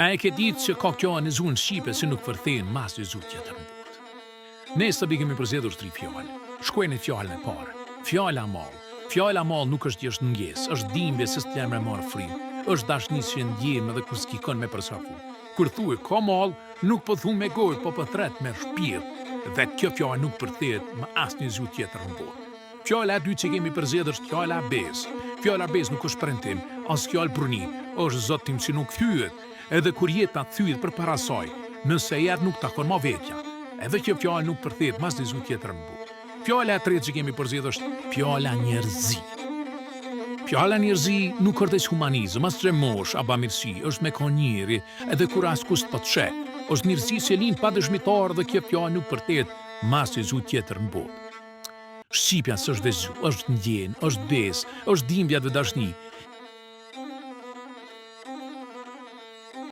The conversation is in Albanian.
A e ke ditë që ka kjo në zunë Shqipe se nuk vërthejnë mas një zunë tjetër në botë. Ne së të kemi përzgjedhur 3 fjallë. Shkojnë fjallën e parë. Fjalla mall. Fjalla mall nuk është thjesht ngjes, është dhimbje se s'të me marë frymë. Është dashni që ndjem edhe kur s'kikon me përsafu. Kur thuaj ka mall, nuk po thu me gojë, po thret me shpirt. Dhe kjo fjallë nuk përthehet me asnjë zunë tjetër në botë. Fjalla e dytë që kemi përzgjedhur është fjalla bez. Fjalla bez nuk është premtim, as fjallë pruni, është zotim që nuk thyet. Edhe kur jeta thyet përpara saj, nëse jetë nuk takon ma vetja. Edhe që fjallë nuk përthehet mas një zunë tjetër në botë. Fjalla e tretë që kemi përzgjedhur është fjalla njerëzi. Fjalla njerëzi nuk është as humanizëm, as tremosh, a bamirësi, është me ka njeri, edhe kur as kusht po të sheh. Është njerëzi që lind pa dëshmitar dhe kjo fjallë nuk përthehet mas një zunë tjetër në botë. Shqipja s'është dhe zu, është ndjen, është bes, është dhimbja dhe dashni,